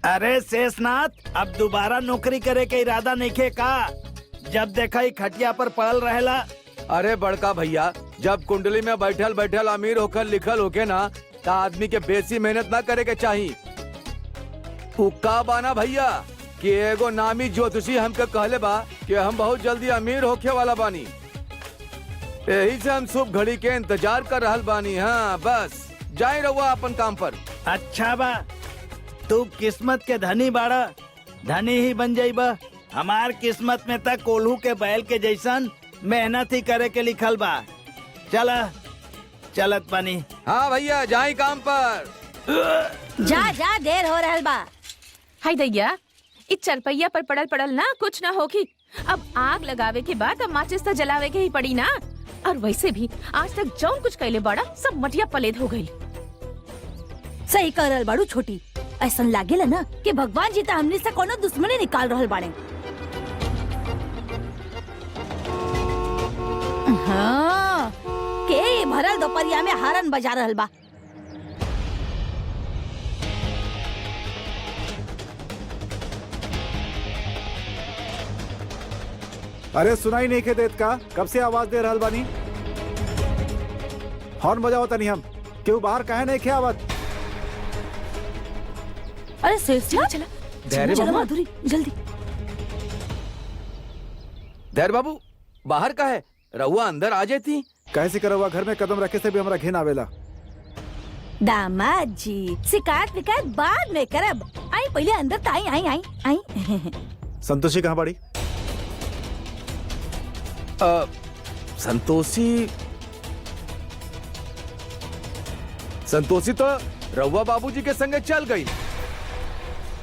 अरे शेषनाथ, अब दोबारा नौकरी करे के इरादा नहीं का? जब देखा ही खटिया पर पड़ल रहेला। अरे बड़का भैया, जब कुंडली में बैठल बैठल अमीर होकर लिखल होके ना, तो आदमी के बेसी मेहनत ना करे के चाहिए। का बाना भैया कि एगो नामी ज्योतिषी हमके कहले बा कि हम बहुत जल्दी अमीर होके वाला बानी। यही से हम शुभ घड़ी के इंतजार कर रहल बानी। हाँ बस जाए रहुआ अपन काम पर। अच्छा बा, तू किस्मत के धनी बाड़ा, धनी ही बन जाइबा। हमार किस्मत में तक कोल्हू के बैल के जैसन मेहनत ही करे के लिखल बा। चला चलत पानी। हाँ भैया जाए काम पर। जा जा, देर हो रहल बा। हाय दैया, इस चरपैया पर पड़ल पड़ल ना कुछ ना होगी। अब आग लगावे के बाद अब माचिस तो जलावे के ही पड़ी ना। और वैसे भी आज तक जौन कुछ कैले बड़ा सब मटिया पलेद हो गई। सही कर रहल बाड़ू छोटी। ऐसा लागेला ना कि भगवान जी तो हमने से कोनो दुश्मनी निकाल रहल बाड़े। हाँ, के भरल दोपहरिया में हारन बजा रहल बा। अरे सुनाई नहीं के देत का? कब से आवाज दे रहल बानी? हॉर्न बजाओ तनी हम। क्यों बाहर काहे नहीं खे आवत? अरे सिलसिला चला धैर्य चलो बाबू, माधुरी जल्दी। धैर्य बाबू बाहर का है, रहुआ अंदर आ जाती। कैसे करवा घर में कदम रखे से भी हमरा घिन आवेला। दामाद जी, शिकायत विकायत बाद में करब। आई पहले अंदर तो आई आई आई आई। संतोषी कहाँ बड़ी? संतोषी तो रहुआ बाबूजी के संगे चल गई।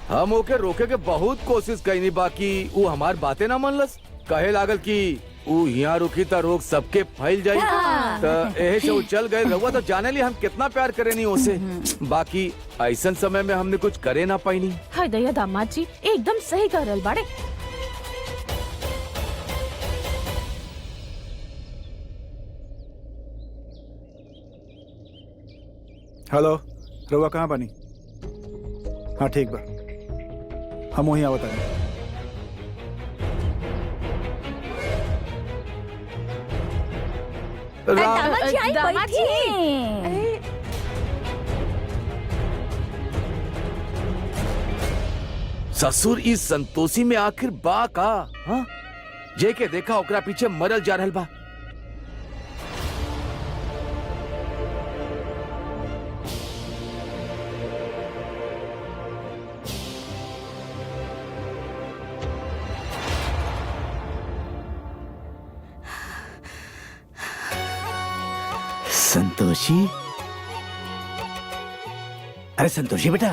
हम ओके रोके के बहुत कोशिश कईनी, बाकी वो हमार बातें ना मनलस। कहे लागल कि वो यहाँ रुकी तो रोग सबके फैल जाई। तो यही से वो चल गए। रहुआ तो जाने ली हम कितना प्यार करे नहीं उसे, बाकी ऐसन समय में हमने कुछ करे ना पाई। हाय दैया दामाद जी एकदम सही कर रहल बाड़े। हेलो, रउआ कहाँ बानी? हाँ ठीक बा, हम वहीं आवत आनी। दामाद जी आई दामाद जी। बैठी। ससुर इस संतोषी में आखिर बा का? हाँ? जे के देखा ओकरा पीछे मरल जा रहल बा। संतोषी, अरे संतोषी बेटा,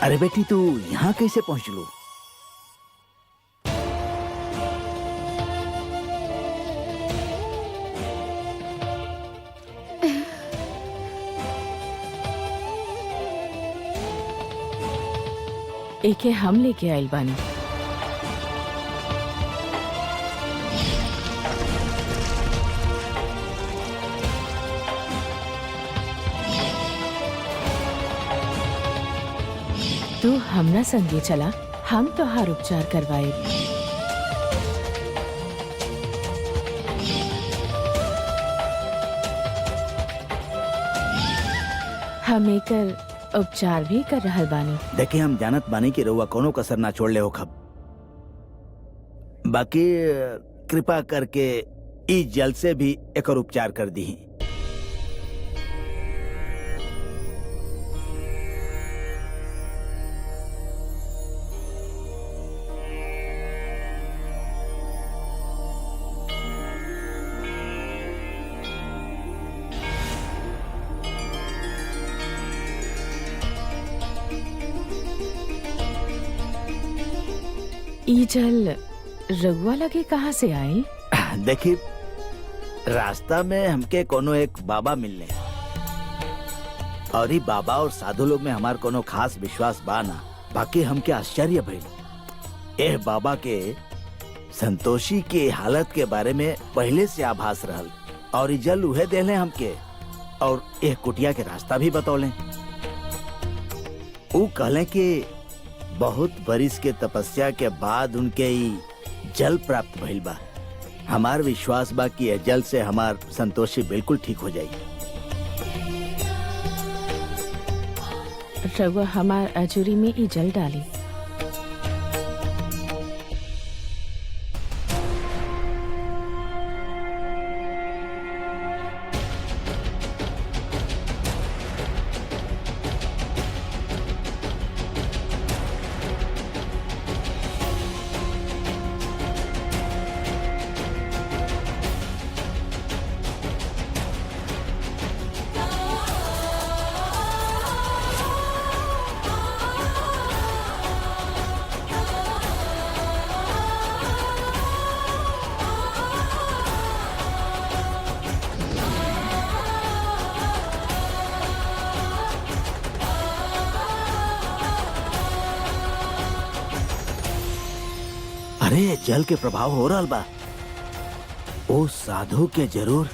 अरे बेटी तू यहाँ कैसे पहुंच लू? एके हम लेके आइल बानी। तू हमरा संगे चला, हम तोहार उपचार करवाए। हम एकर उपचार भी कर रहल बानी। देखिए हम जानत बानी कि रउआ कोनो कसर ना छोड़ ले हो खब, बाकी कृपा करके ई जल से भी एकर उपचार कर दी। ई जल रघुआ लगे कहाँ से आई? देखिए रास्ता में हमके कोनो एक बाबा मिलने, और ही बाबा और साधु लोग में हमार कोनो खास विश्वास बा ना। बाकी हमके आश्चर्य भइल। एह बाबा के संतोषी के हालत के बारे में पहले से आभास रहल, और ई जल उहे देले हमके, और एह कुटिया के रास्ता भी बतौले। वो कहले कि बहुत बरिस के तपस्या के बाद उनके ई जल प्राप्त भइल बा। हमार विश्वास बा कि यह जल से हमार संतोषी बिल्कुल ठीक हो जाई। रउआ हमार अजूरी में ई जल डाली। अरे जल के प्रभाव हो रहा बा। ओ साधु के जरूर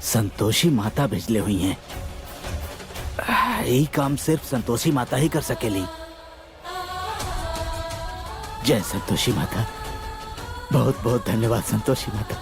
संतोषी माता भेजले हुई हैं। यही काम सिर्फ संतोषी माता ही कर सकेली। जय संतोषी माता। बहुत बहुत धन्यवाद संतोषी माता।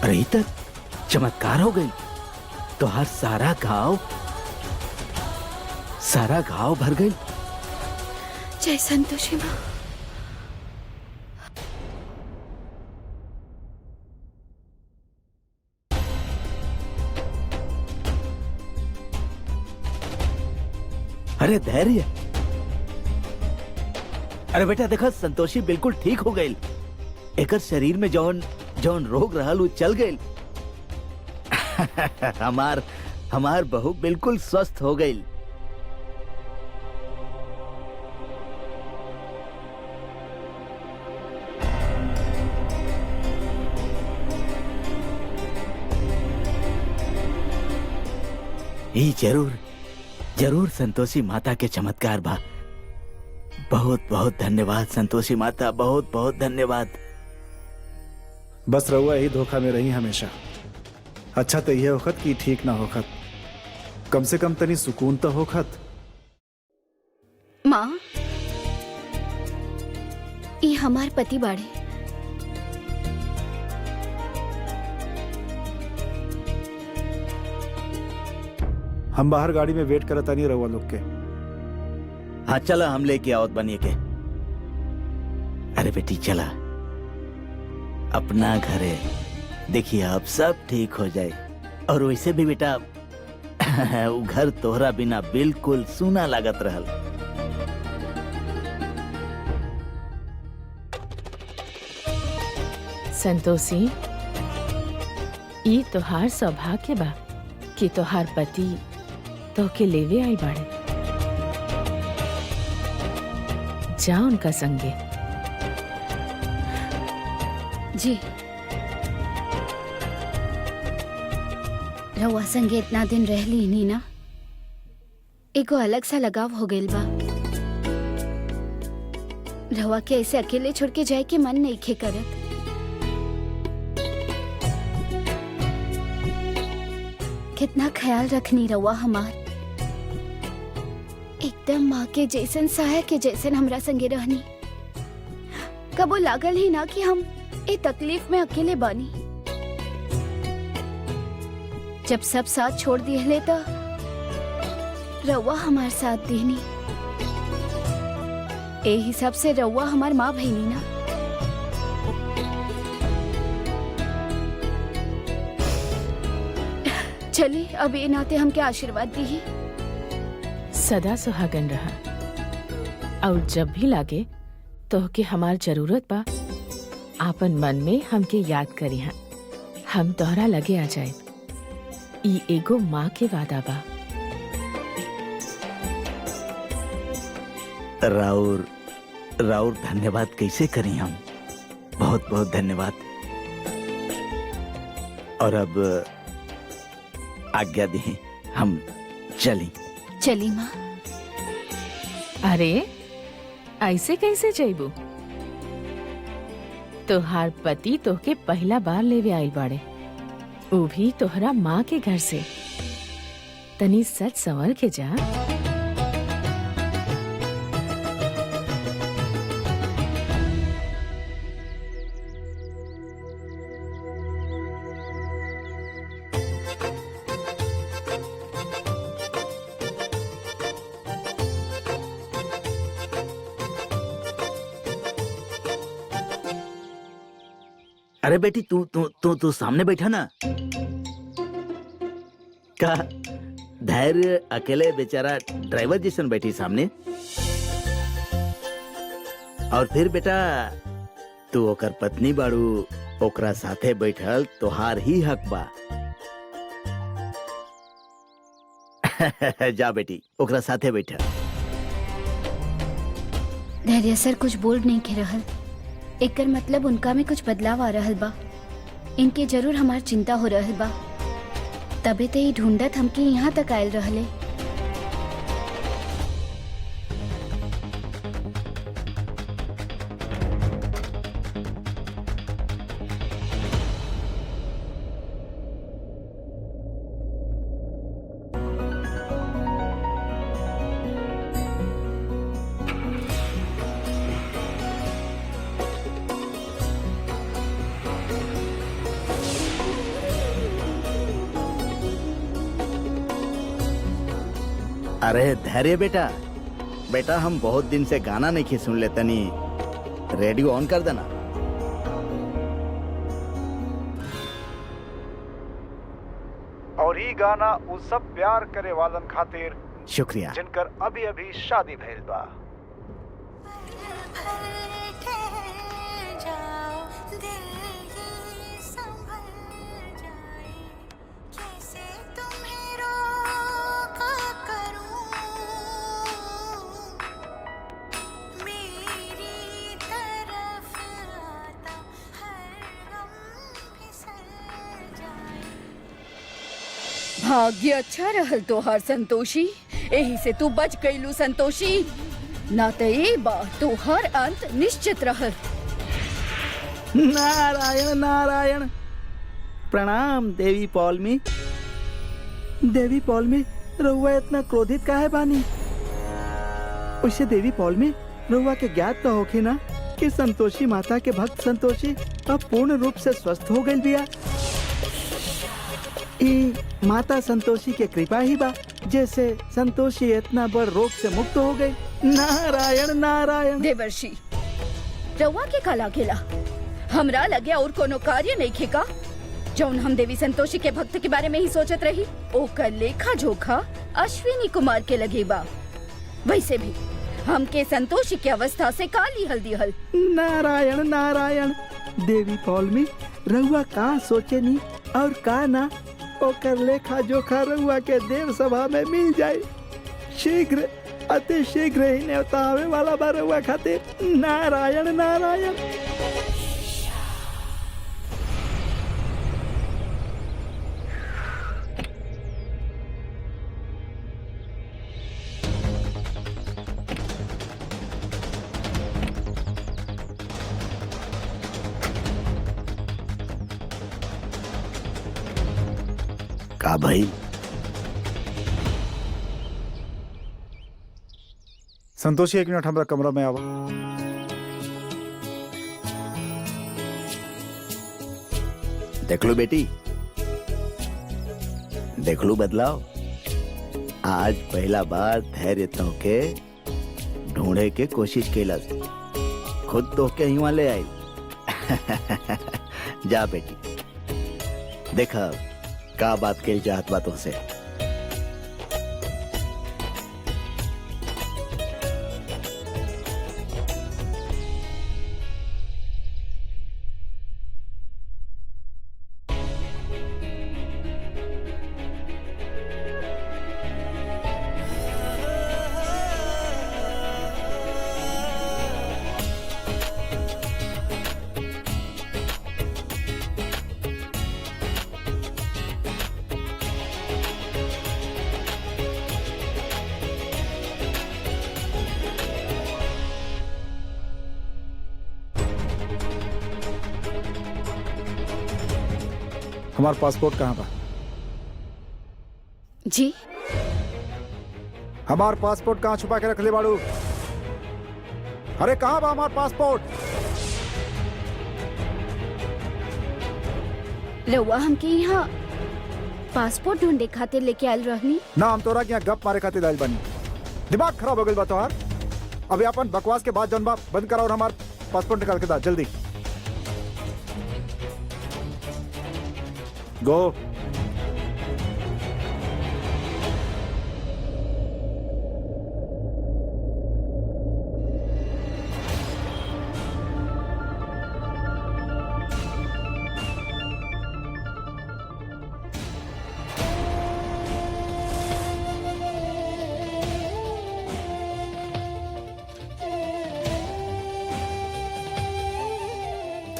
अरे तक चमत्कार हो गई। तो हर सारा गांव भर गई। जय संतोषी माँ। अरे धैर्य। अरे बेटा देखो संतोषी बिल्कुल ठीक हो गई। एकर शरीर में जौन रोग रहल उ चल गई। हमार बहू बिल्कुल स्वस्थ हो गई। ये जरूर संतोषी माता के चमत्कार बा। बहुत बहुत धन्यवाद संतोषी माता। बहुत बहुत धन्यवाद। बस रहुआ यही धोखा में रही हमेशा। अच्छा तो यह होखत कि ठीक ना होखत, कम से कम तनी सुकून तो होखत। माँ, ये हमार पति बाड़े। हम बाहर गाड़ी में वेट करता नहीं रहुआ लोग के। हाँ चला हम लेके आओ बनिए के। अरे बेटी चला अपना घर है। देखिए अब सब ठीक हो जाए। और वैसे भी बेटा वो घर तोहरा बिना बिल्कुल सूना लागत रहल। संतोषी, ई तोहार सौभाग्य बा कि तोहार पति तोके लेवे आई बाड़े। जा उनका संगे। जी, रहुआ संगे इतना दिन रह ली नी ना, एगो अलग सा लगाव हो गइल बा। रहुआ के ऐसे अकेले छोड़ के जाए के मन नहीं खे करत। कितना ख्याल रखनी रहुआ हमार। एकदम माँ के जैसन, सहायक के जैसन हमरा संगे रहनी। कबो लागल ही ना कि हम ए तकलीफ में अकेले बानी। जब सब साथ छोड़ दिए तो रउआ हमार साथ देनी। ए हिसाब से रउआ हमार माँ बहनी ना। चलिए अब ये नाते हमके आशीर्वाद दी। सदा सुहागन रहा और जब भी लागे तो के हमार जरूरत बा, आपन मन में हमके याद करी हैं, हम तोहरा लगे आ जाए। ई एगो माँ के वादा बा। राउर राउर धन्यवाद कैसे करी हम, बहुत बहुत धन्यवाद। और अब आज्ञा दी, हम चली। चली माँ। अरे ऐसे कैसे जइबू? तोहार पति तोहके पहला बार लेवे आइल बाड़े, वो भी तोहरा माँ के घर से। तनी सच संवर के जा। अरे बेटी, तू सामने बैठा ना। का धैर्य अकेले बेचारा ड्राइवर जैसन बैठी सामने। और फिर बेटा तू ओकर पत्नी बाड़ू, ओकरा साथे बैठल तोहार ही हक बा। जा बेटी, ओकरा साथे बैठा। धैर्य सर कुछ बोल नहीं के रहल, एकर मतलब उनका में कुछ बदलाव आ रहल बा। इनके जरूर हमार चिंता हो रहल बा, तबे ते ही ढूंढत हमके यहाँ तक आयल रहले। अरे धैर्य बेटा, बेटा हम बहुत दिन से गाना नहीं सुन ले, तनी रेडियो ऑन कर देना। और ई गाना उस सब प्यार करे वालन खातिर शुक्रिया। जिनकर अभी अभी शादी भइल बा। भाग्य अच्छा रहल तोहार संतोषी, यही से तू बच गईलू संतोषी, ना तो ये बात तोहार अंत निश्चित रहल। नारायण नारायण। प्रणाम देवी पौलमी। देवी पौलमी, रहुआ इतना क्रोधित काहे बानी? उसे देवी पौलमी, रहुआ के ज्ञात तो होखी ना कि संतोषी माता के भक्त संतोषी अब पूर्ण रूप से स्वस्थ हो गई बिया। माता संतोषी के कृपा ही बा, जैसे संतोषी इतना बड़ रोग से मुक्त हो गई। नारायण नारायण। देवर्षि, रउआ के काला गेला, हमरा लगे और कोनो कार्य नहीं खेका। जौन हम देवी संतोषी के भक्त के बारे में ही सोचत रही, ओकर लेखा जोखा अश्विनी कुमार के लगे बा। वैसे भी हमके संतोषी की अवस्था से काली हल्दी हल। नारायण नारायण। देवी पौलमी, रहुआ का सोचे नी और का ना, ओकर लेखा जोखा रहुआ के देव सभा में मिल जाए। शीघ्र, अति शीघ्र ही न्योता आवे वाला बा रहुआ खातिर। नारायण नारायण। का भाई? संतोषी, 1 मिनट हमरा कमरा में आवा। देख लो बेटी, देख लो बदलाव। आज पहला बार धैर्य तो के ढूंढे के कोशिश केला, खुद तो के ही ले आई। जा बेटी, देखा का बात के चाहत बातों से। हमारा पासपोर्ट कहाँ बा? जी हमार पासपोर्ट कहाँ छुपा के रख ले बाड़ू? अरे कहाँ बा हमार पासपोर्ट? रउआ हमके यहाँ पासपोर्ट ढूंढे खातिर लेके आयल रहनी। ना हम तोरा के यहाँ गप मारे खातिर आइल बानी। दिमाग खराब हो गइल बा तोहार। अभी अपन बकवास के बाद जौन बा बंद करा और हमार पासपोर्ट निकाल के दा जल्दी। गो।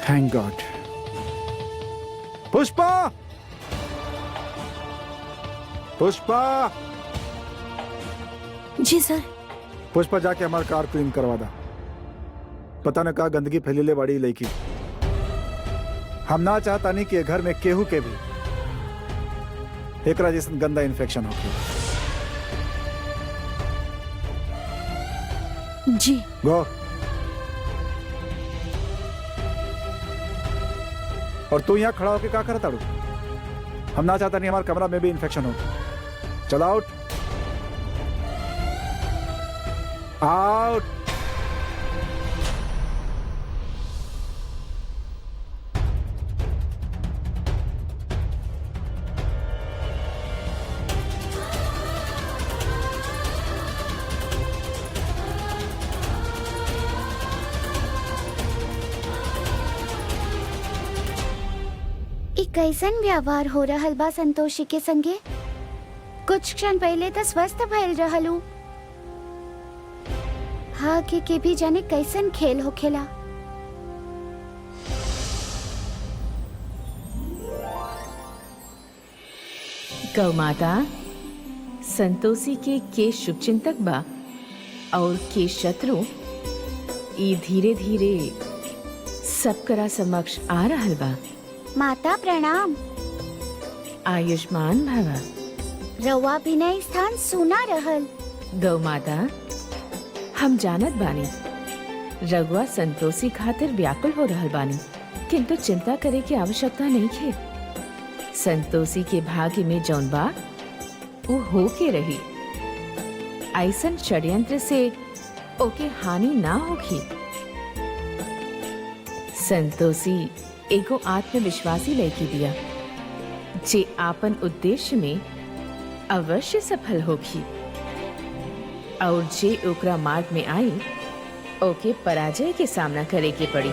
Thank God. पुष्पा! पुष्पा! जी सर। पुष्पा जाके हमारी कार क्लीन करवा दा। पता न का गंदगी फैली बड़ी लड़की। हम ना चाहता नहीं कि घर में केहू के भी एकरा जैसन गंदा इन्फेक्शन होगी। जी। गो। और तू यहाँ खड़ा होके क्या करता रू? हम ना चाहता नहीं हमारे कमरा में भी इन्फेक्शन हो। चल आउट। आउट। कैसन व्यवहार हो रहल बा संतोषी के संगे? कुछ क्षण पहले तो स्वस्थ भइल रहलू। हाँ के भी जाने कैसन खेल होखेला। गौ माता, संतोषी के शुभचिंतक बा और के शत्रु ई धीरे धीरे सबकरा समक्ष आ रहल बा। माता प्रणाम। आयुष्मान भवा। रउआ विनय स्थान सुना रहल। गौ माता, हम जानत बानी रघुआ संतोषी खातिर व्याकुल हो रहल बानी, किंतु चिंता करे की आवश्यकता नहीं है। संतोषी के भाग्य में जौन बा वो हो के रही। ऐसन षड्यंत्र से ओके हानि ना होगी। संतोषी एगो आत्मविश्वासी लड़की दिया जे आपन उद्देश्य में अवश्य सफल होगी और जे ओकरा मार्ग में आई ओके पराजय के सामना करे के पड़ी।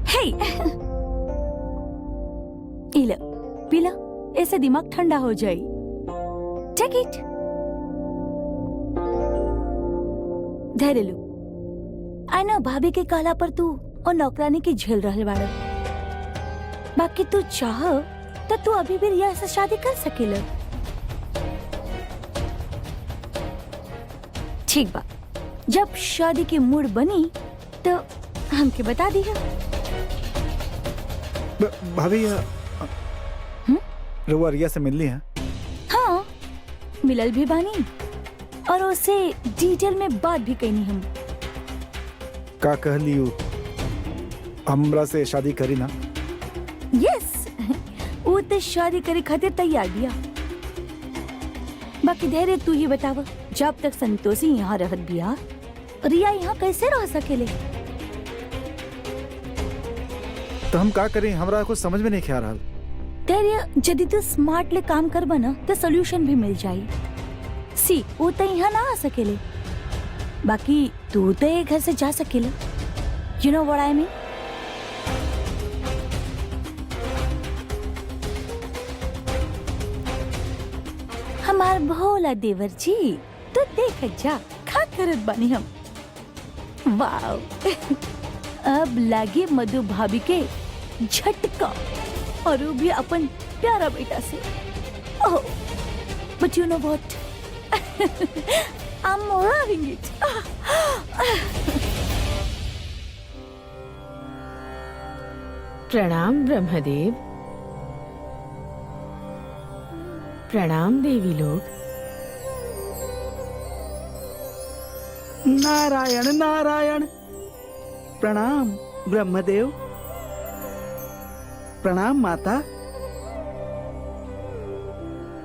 हे इला पीला, ऐसे दिमाग ठंडा हो जाए। Take it. धैर्य लो। आना भाभी के कहला पर तू और नौकरानी की झेल रहल बाड़ा। बाकी तू चाह तो तू अभी भी रिया से शादी कर सकेला। ठीक बा, जब शादी की मूड बनी तो हमके बता दिया। भाभी रउआ रिया से मिलनी है? हाँ, मिलल भी बानी और उससे डिटेल में बात भी कहनी। हम का कह लियो हमरा से शादी करी ना? यस, वो तो शादी करे खातिर तैयार दिया। बाकी धैर्य तू ही बतावा, जब तक संतोषी यहाँ रहत बिया रिया यहाँ कैसे रह सकेले? तो हम का करें? हमरा कुछ समझ में नहीं ख्याल रहा। धैर्य, यदि तू स्मार्टली काम कर बना तो सोल्यूशन भी मिल जाये। सी, वो तो यहाँ ना आ सकेले, बाकी तू तो ये घर से जा सकेले। You know what I mean? हमार भोला देवर जी, तो देख जा खा करत बानी हम। वाओ अब लागे मधु भाभी के झटका, और वो भी अपन प्यारा बेटा से। Oh, but you know what, I'm loving it. प्रणाम ब्रह्मदेव। प्रणाम देवी लोग। नारायण नारायण। प्रणाम ब्रह्मदेव। प्रणाम माता।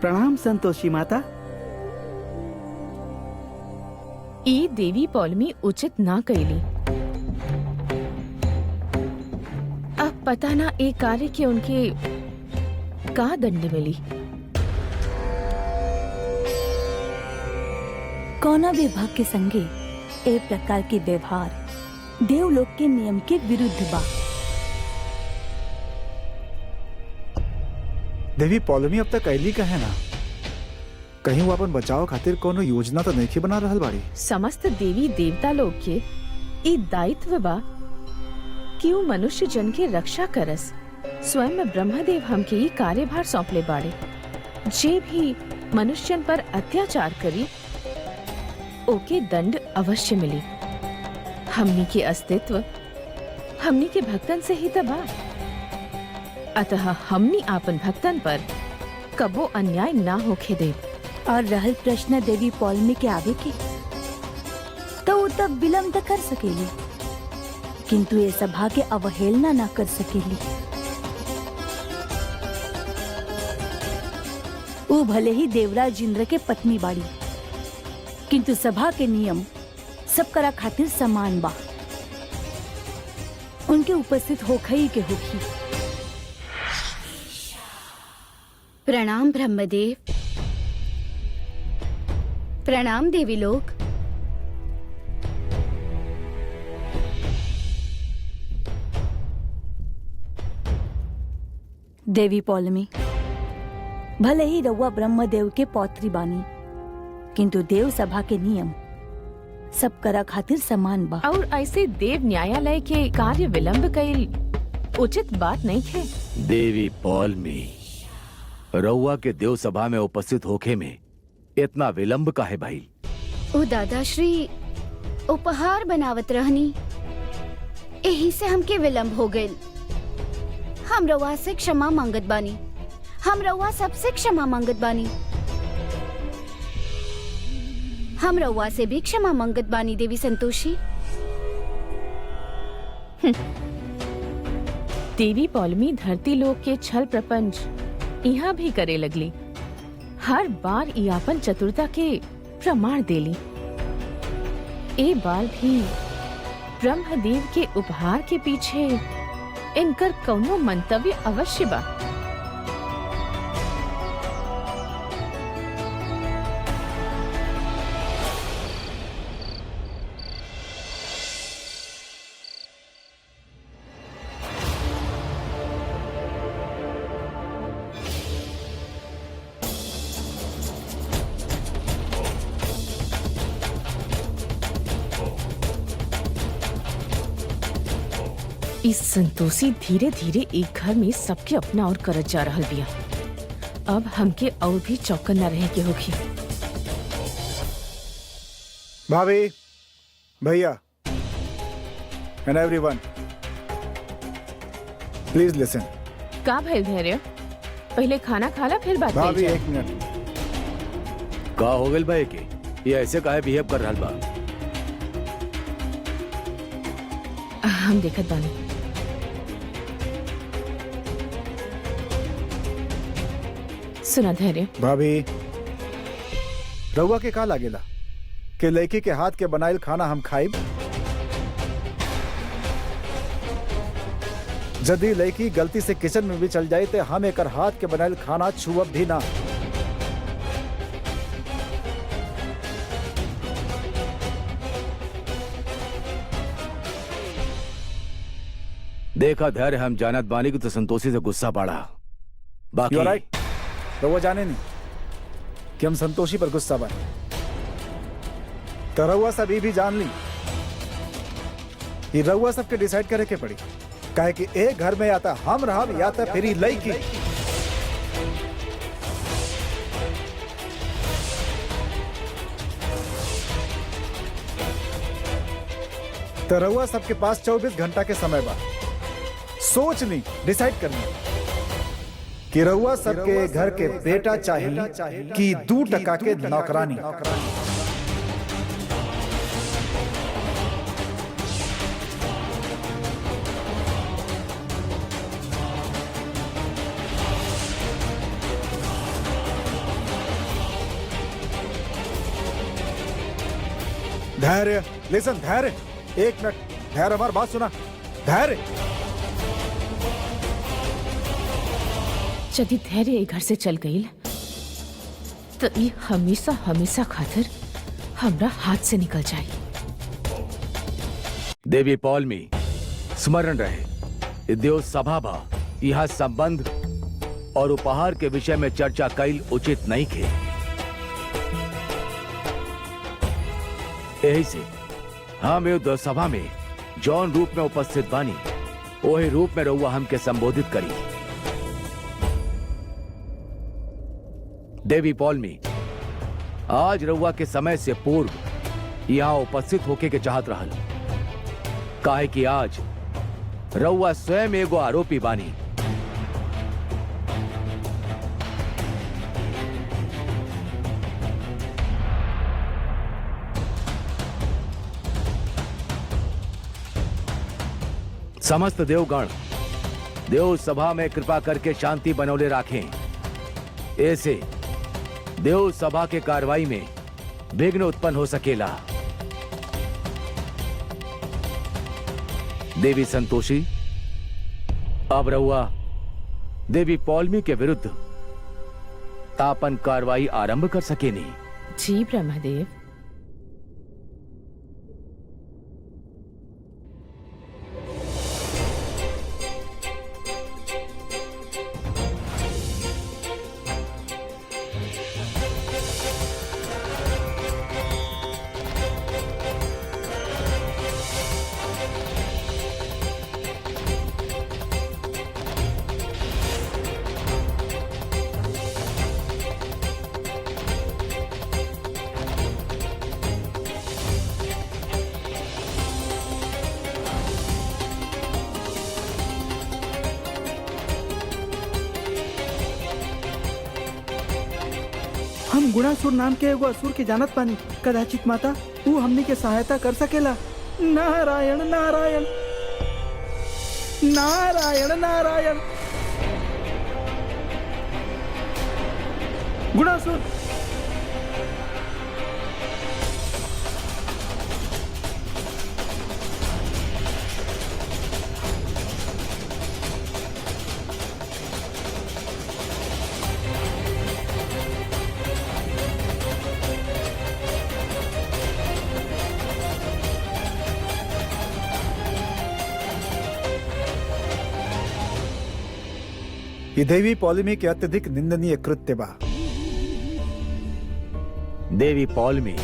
प्रणाम संतोषी माता। ई देवी पौलमी उचित ना कैली। अब पता ना एक कार्य के उनके का दंड मिली। कौना विभाग के संगे ए प्रकार के व्यवहार देवलोक के नियम के विरुद्ध बा। देवी पौलमी अब तक ऐली कहे ना, कहीं वो अपन बचाव खातिर कोनो योजना तो नहीं बना रहल बाड़ी। समस्त देवी देवता लोग के ई दायित्व बा कि वो मनुष्य जन के रक्षा करस। स्वयं ब्रह्मदेव हमके ई कार्यभार सौंपले बाड़े। जे भी मनुष्यन पर अत्याचार करी ओके दंड अवश्य मिली। हमनी के अस्तित्व हमनी के भक्तन से ही तबा, अतः हमनी आपन भक्तन पर कबो अन्याय ना होखे दे। और रहल प्रश्न देवी पौलमी के आगे के, तो वो तब विलम्ब कर सकेली, किंतु ये सभा के अवहेलना ना कर सकेली। वो भले ही देवराज इंद्र के पत्नी बाड़ी, किंतु सभा के नियम सब करा खातिर समान बा। उनके उपस्थित होखई के होखी। प्रणाम ब्रह्मदेव। प्रणाम देवी लोग। देवी पौलमी, भले ही रउआ ब्रह्मदेव के पौत्री बानी, किंतु देव सभा के नियम सब करा खातिर समान बा। और ऐसे देव न्यायालय के कार्य विलंब कईल उचित बात नहीं थे। देवी पौलमी, रउआ के देव सभा में उपस्थित होखे में इतना विलंब काहे भाई? ओ दादाश्री उपहार बनावत रहनी, यही से हमके विलंब हो गइल। हम रउआ से क्षमा मांगत बानी। हम रउआ सबसे क्षमा मांगत बानी। हम रउआ से भी क्षमा मांगत बानी देवी संतोषी। देवी पौलमी धरती लोक के छल प्रपंच यहाँ भी करे लगली। हर बार यापन चतुरता के प्रमाण देली। ए बार भी ब्रह्मदेव के उपहार के पीछे इनकर कौनो मंतव्य अवश्य बा। इस संतोषी धीरे धीरे एक घर में सबके अपना और करत जा रहल बिया। अब हमके और भी चौकन न रहे के होगी। भाभी, भैया एंड एवरीवन, प्लीज लिसन। का भइल धैर्य? पहले खाना खाला फिर बात कइल भाभी जाए। एक मिनट। का हो गइल भाई के ये ऐसे काहे बिहेव कर रहल बा? हम देखत बानी। सुना धैर्य, भाभी, रउआ के का लागेला कि लड़की के हाथ के बनाइल खाना हम खाइब? यदि लड़की गलती से किचन में भी चल जाए तो हम एकर हाथ के बनाइल खाना छुअब भी ना। देखा धैर्य, हम जानत बानी की तो संतोषी से गुस्सा पड़ा। बाकी यू आर राइट। रउआ जाने नहीं कि हम संतोषी पर गुस्सा बने, तो रउआ सब ये भी जान ली कि रउआ सबके डिसाइड करे के पड़ी, काहे कि एक घर में या तो हम रहब या तो फिर लड़की। तो रउआ सबके पास 24 घंटा के समय बा। सोच ली, डिसाइड करनी कि रउआ सबके घर के बेटा चाहिए कि 2% के नौकरानी। धैर्य, लिसन, धैर्य। 1 मिनट, धैर्य, हमारी बात सुना, धैर्य। यदि धैर्य ए घर से चल गई तो ये हमेशा हमेशा खातिर हमरा हाथ से निकल जाए। देवी पौलमी स्मरण रहे, देव सभा बा, यहाँ संबंध और उपहार के विषय में चर्चा कईल उचित नहीं थे। यही से हम युद्ध सभा में जौन रूप में उपस्थित बानी वही रूप में रउआ हमके संबोधित करी। देवी पौलमी, आज रउआ के समय से पूर्व यहाँ उपस्थित होके के चाहत रहल, काहे कि आज रउआ स्वयं एगो आरोपी बानी। समस्त देवगण देव सभा में कृपा करके शांति बनौले राखें। ऐसे देव सभा के कार्रवाई में विघ्न उत्पन्न हो सकेला। देवी संतोषी, अब रहुआ देवी पौलमी के विरुद्ध तापन कार्रवाई आरंभ कर सकेनी। जी ब्रह्मदेव। हम गुणासुर नाम के एगो असुर के जानत पानी, कदाचित माता वो हमनी के सहायता कर सकेला। नारायण नारायण नारायण नारायण। गुणासुर, ये देवी पौलमी के अत्यधिक निंदनीय कृत्य बा। देवी पौलमी,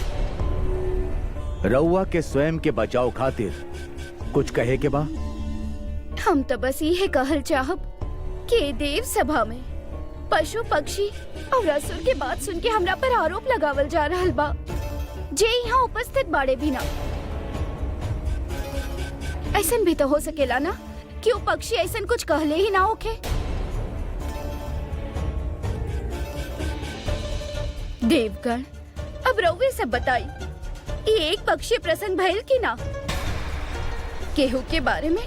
रउआ के स्वयं के बचाव खातिर कुछ कहे के बा? हम तो बस ये कहल चाहब कि देव सभा में पशु पक्षी और असुर के बात सुन के हमरा पर आरोप लगावल जा रहल बा, जे यहाँ उपस्थित बाड़े भी ना। ऐसन भी तो हो सकेला ना कि वो पक्षी ऐसन कुछ कहले ही ना होके। देवगण, अब रउवे सब बताई, ये एक पक्षी प्रसंग भइल की ना? केहू के बारे में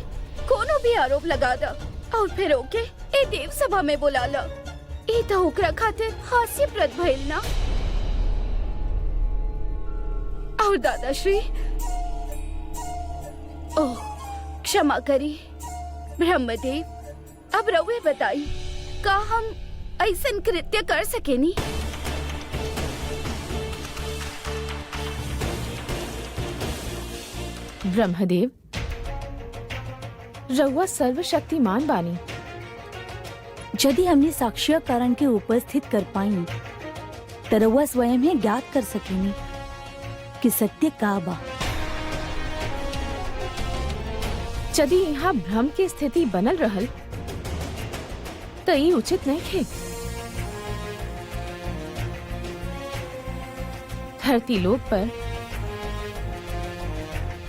कोनो भी आरोप लगा दा और फिर ओके ए देव सभा में बुला ला, ये तो ओकरा खातिर हास्यप्रद भइल ना। और दादाश्री, ओह क्षमा करी ब्रह्मदेव, अब रउवे बताई, का हम ऐसन कृत्य कर सकेनी? ब्रह्मदेव, रउआ सर्वशक्तिमान बानी। यदि हमने साक्ष्य कारण के उपस्थित कर पाई तो रउआ स्वयं ही ज्ञात कर सकेनी कि सत्य का बा। यदि यहाँ भ्रम की स्थिति बनल रहल तो ये उचित नहीं थे। धरती लोक पर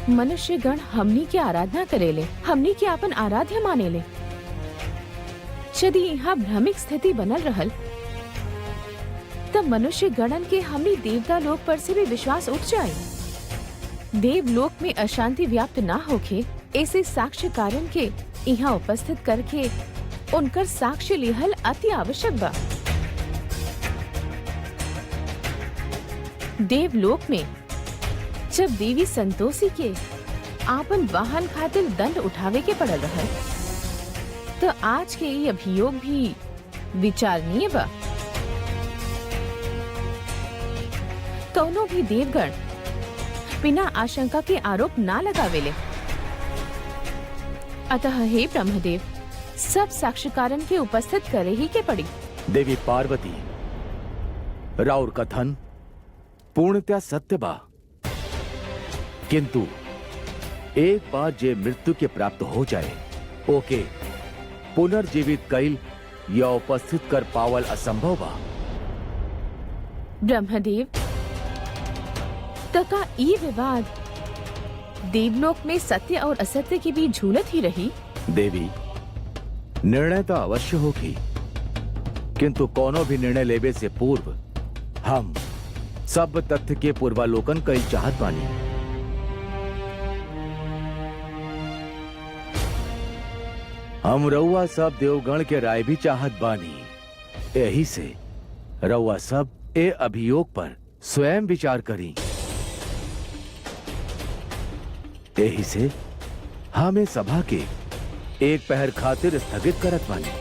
मनुष्य गण हमनी के आराधना करेले, हमनी के अपन आराध्य मानेले। यदि यहाँ भ्रमिक स्थिति बनल रहल तब मनुष्य गणन के हमनी देवता लोक पर से भी विश्वास उठ जाए। देवलोक में अशांति व्याप्त ना होके ऐसे साक्ष्य कारण के यहाँ उपस्थित करके उनकर साक्ष्य लिहल अति आवश्यक बा। देवलोक में जब देवी संतोषी के आपन वाहन खातिर दंड उठावे के पड़ल रहल तो आज के ये अभियोग भी विचारणीय बा। कौनो भी देवगण बिना आशंका के आरोप ना लगावेले। अतः हे ब्रह्मदेव, सब साक्ष्यकारन के उपस्थित करे ही के पड़ी। देवी पार्वती, राउर कथन पूर्णतया सत्य बा, किंतु एक बार जे मृत्यु के प्राप्त हो जाए ओके पुनर्जीवित कईल या उपस्थित कर पावल असंभव बा। ब्रह्मदेव, तका ई विवाद देवलोक में सत्य और असत्य के बीच झूलत ही रही। देवी, निर्णय तो अवश्य होगी, किंतु कोनो भी निर्णय लेवे से पूर्व हम सब तथ्य के पूर्वालोकन कई चाहत बानी। हम रउआ सब देवगण के राय भी चाहत बानी। यही से रउआ सब ए अभियोग पर स्वयं विचार करी। यही से हमें सभा के एक पहर खातिर स्थगित करत बानी।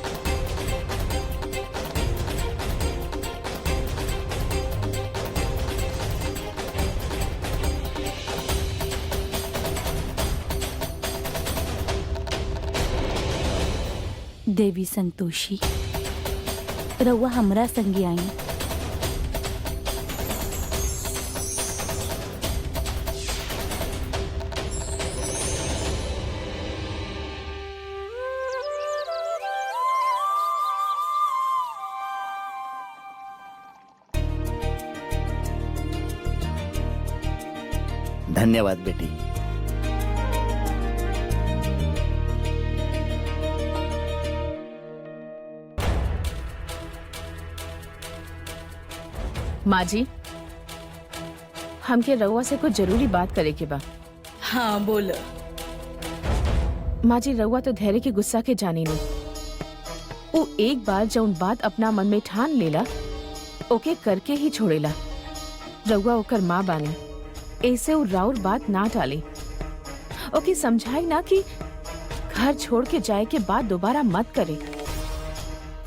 देवी संतोषी, रउआ हमरा संगे आई। धन्यवाद बेटी। माँ जी, हमके रउआ से कुछ जरूरी बात करे के बा। हाँ बोलो। माँ जी, रउआ तो धैर्य के गुस्सा के जाने नहीं। वो एक बार जौन बात अपना मन में ठान लेला ओके करके ही छोड़ेला। रउआ ओकर माँ बानी, ऐसे वो राउर बात ना टाले। ओके समझाई ना कि घर छोड़ के जाए के बाद दोबारा मत करे।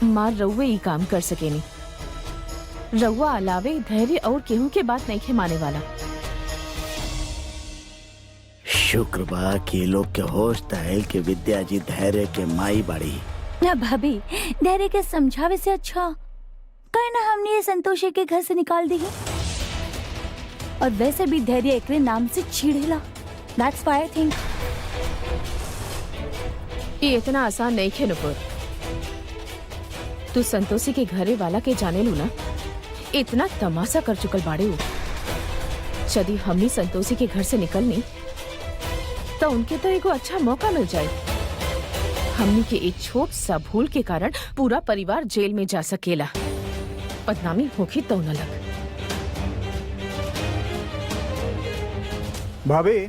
माँ रउए ही काम कर सकेनी। रउआ अलावे धैर्य और केहू के बात नहीं खे माने वाला। शुक्र बा कि लोग के होश तहल के विद्या जी धैर्य के माई बाड़ी। ना भाभी, धैर्य के समझावे से अच्छा कहे ना हमने ये संतोषी के घर से निकाल दी है। और वैसे भी धैर्य एकरे नाम से चिढ़ेला। That's why I think ये इतना आसान नहीं खे नुपुर। तू संतोषी के घरे वाला के जाने लू ना, इतना तमाशा कर चुकल बाड़े हो। यदि हमनी संतोषी के घर से निकलनी तो उनके तो एगो अच्छा मौका मिल जाए। हमनी के एक छोट सा भूल के कारण पूरा परिवार जेल में जा सकेला। बदनामी होगी तो न लग। भाभी,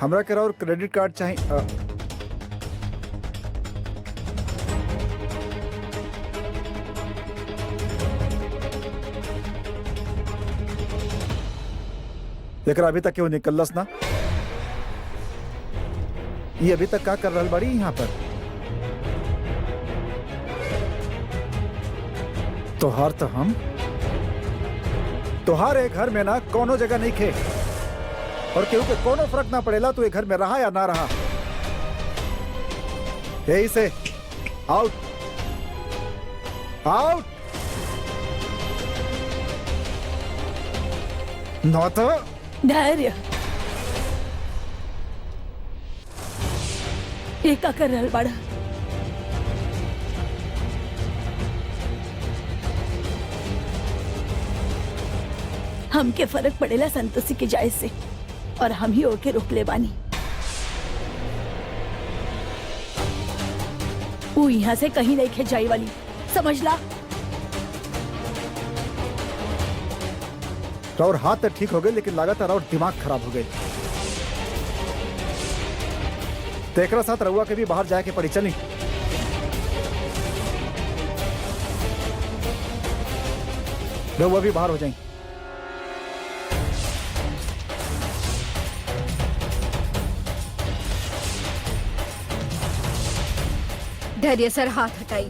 हमरा के और क्रेडिट कार्ड चाहिए। एकरा अभी तक क्यों निकलस ना? ये अभी तक का कर रहल बाड़ी यहाँ पर? तोहार तो हम तोहार एक घर में ना कोनो जगह नहीं खे और केहू के कोनो फर्क ना पड़ेला तू एक घर में रहा या ना रहा। यही से आउट आउट। नौ तो धैर्य, ये का कर रहल बाड़ा? हमके फर्क पड़ेला संतोषी के जाए से। और हम ही ओके रोक ले बानी। वो यहाँ से कहीं नहीं खे जाई वाली, समझला? और हाथ तो ठीक हो गए, लेकिन लागत और दिमाग खराब हो गए। तो एकरा साथ रउआ के भी बाहर जाए के पड़ी। चली रउआ भी बाहर हो जाए। धैर्य सर हाथ हटाई।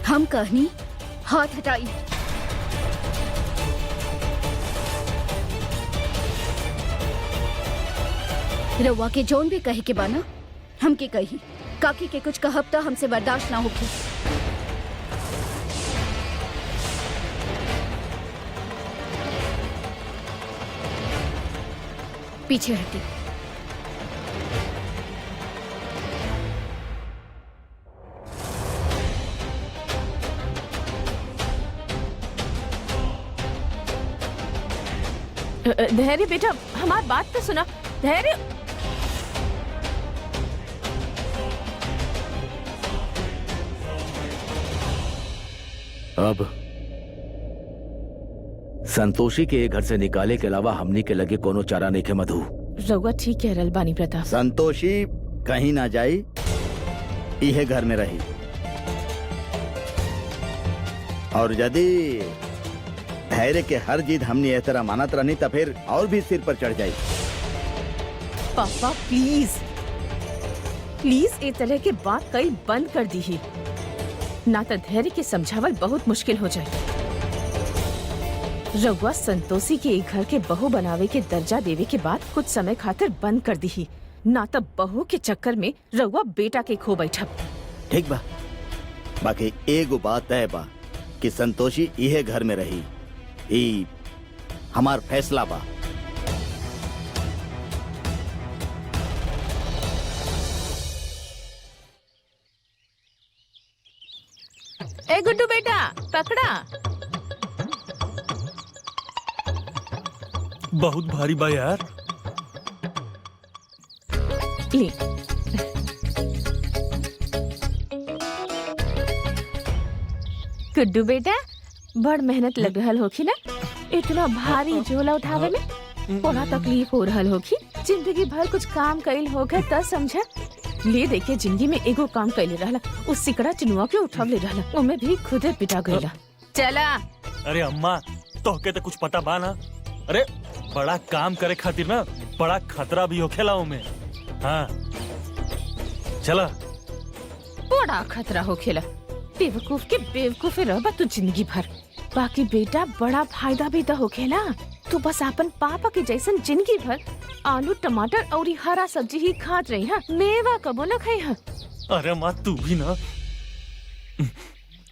हम कहनी हाथ हटाई। रउआ के जोन भी कहे के बाना हमके कही, काकी के कुछ कहब तो हमसे बर्दाश्त ना होगी। पीछे हटी। धैर्य बेटा, हमारी बात तो सुना। धैर्य, अब संतोषी के घर से निकाले के अलावा हमनी के लगे कोनो चारा नहीं के मधु। रउआ ठीक कह रहल बानी प्रताप। संतोषी कहीं ना जाई, इहे घर में रही। और यदि धैर्य के हर जीत हमने इस तरह मानत रहनी तो फिर और भी सिर पर चढ़ जाई। पापा प्लीज प्लीज इस तरह के बात कई बंद कर दी ही, ना तो धैर्य के समझावल बहुत मुश्किल हो जाए। रउआ संतोषी के एक घर के बहू बनावे के दर्जा देवे के बाद कुछ समय खातिर बंद कर दी ही, ना तो बहू के चक्कर में रउआ बेटा के खो बैठब। ठीक बा, बाकी एगो बात तय बा कि संतोषी इहे घर में रही। ई हमार फैसला बा। ए गुड्डू बेटा, पकड़ा। बहुत भारी बा यार। ले। गुड्डू बेटा, बड़ मेहनत लग रहल होखी ना, इतना भारी झोला उठावे में बड़ा तकलीफ हो रहल होखी। जिंदगी भर कुछ काम कइल होगा त समझा। ले देखे जिंदगी में एगो काम कइले रहला, उस सिकड़ा चिनुआ के उठवले रहला, ओमे भी खुदे पिटा गइला। चला। अरे अम्मा, तोहके तो कुछ पता बा ना। अरे बड़ा काम करे खातिर ना बड़ा खतरा भी होखेला ओमे। हाँ चला। बड़ा खतरा होखेला। बेवकूफ के बेवकूफे रहबा तू जिंदगी भर। बाकी बेटा बड़ा फायदा भी तो होखेला। तू बस अपन पापा के जैसन जिंदगी भर आलू टमाटर और हरा सब्जी ही खात रही है, मेवा कबो न खाई है। अरे माँ तू भी ना।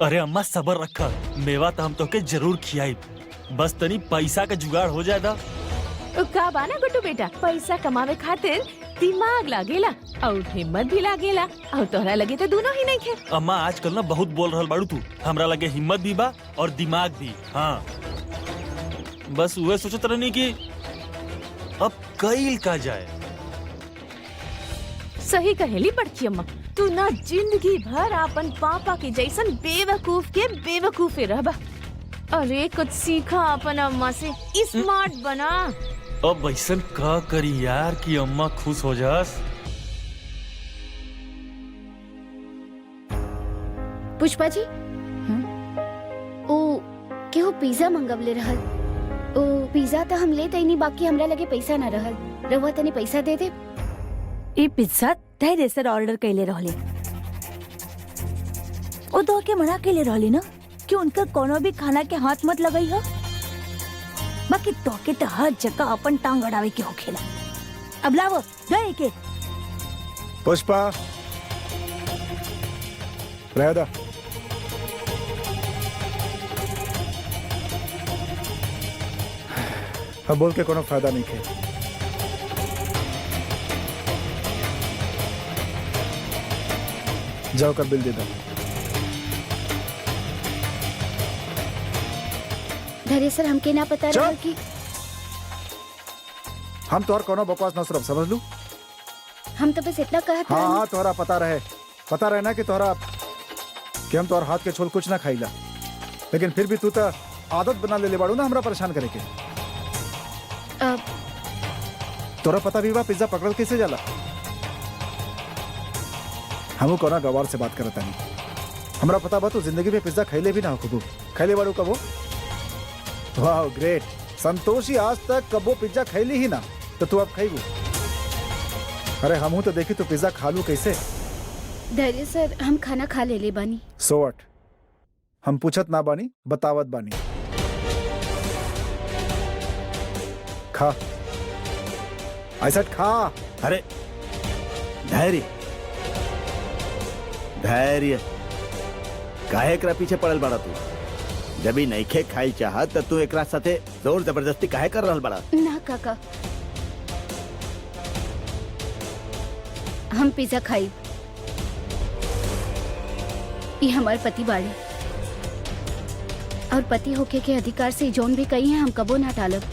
अरे अम्मा सबर रखा, मेवा तो हम तोके जरूर खियाई, बस तनी पैसा का जुगाड़ हो जाएगा। का बाना गुड्डू बेटा, पैसा कमावे खातिर दिमाग लागेला और हिम्मत भी लागेला, और तोहरा लगे तो दोनों ही नहीं खे। अम्मा आजकल ना बहुत बोल रहल बाड़ू तू, हमरा लगे हिम्मत भी बा और दिमाग भी। हाँ बस वह सोचत रहनी कि अब कईल का जाए। सही कहेली बड़की अम्मा, तू ना जिंदगी भर अपन पापा के जैसन बेवकूफ के बेवकूफे रहबा। अरे कुछ सीखा अपन अम्मा से, स्मार्ट बना। अब ऐसन का करी यार कि अम्मा खुश हो जास। पुष्पा जी, ओ केहू पिज्जा मंगवले रहल। ओ पिज्जा तो हम ले तैनी, बाकी हमरा लगे पैसा न रहल। रहुआ तनी पैसा दे दे। ये पिज्जा धैर्य सर ऑर्डर कैले रहले। ओ तो के मना कैले रहले ना कि उनका कोनो भी खाना के हाथ मत लगाई हो। बाकी तो के तो हर जगह अपन टांग अड़ावे के होखेला। अब लाओ गए के। पुष्पा रहदा। अब बोल के कोनो फायदा नहीं है। जाओ कर बिल दे दो। धैर्य सर हमके ना पता चुप। रहा कि हम तोहर कोनो बकवास न सुनब, समझ लू। हम तो बस इतना कहत हाँ रहनी। हाँ तोहरा पता रहे ना कि तोहरा कि हम तोहर हाथ के छोल कुछ ना खाइला, लेकिन फिर भी तू तो आदत बना ले बाड़ू ना हमरा परेशान करे के। अब तोरा पता भी बा पिज्जा पकड़ल कैसे जाला? हमू कोना गवार से बात करता नहीं। हमरा पता बा तू जिंदगी में पिज्जा खैले भी ना हो कबू। खैले बाड़ू कबो? वाह ग्रेट। संतोषी आज तक कबो पिज्जा खैली ही ना, तो तू अब खैबू। अरे हमू तो देखी तू पिज्जा खा लू कैसे। धैर्य सर हम खाना खा ले बानी। So what? हम पूछत ना बानी, बतावत बानी। खा, ऐसा खा। अरे धैर्य धैर्य काहे एकरा पीछे पड़ल बड़ा तू? जब ही नईखे खाई चाहत त तू एकरा साथे जोर जबरदस्ती काहे कर रहल बड़ा? ना काका, हम पिज्जा खाई। ये हमारे पति बाड़ी और पति होके के अधिकार से जौन भी कही है हम कबो ना टालब।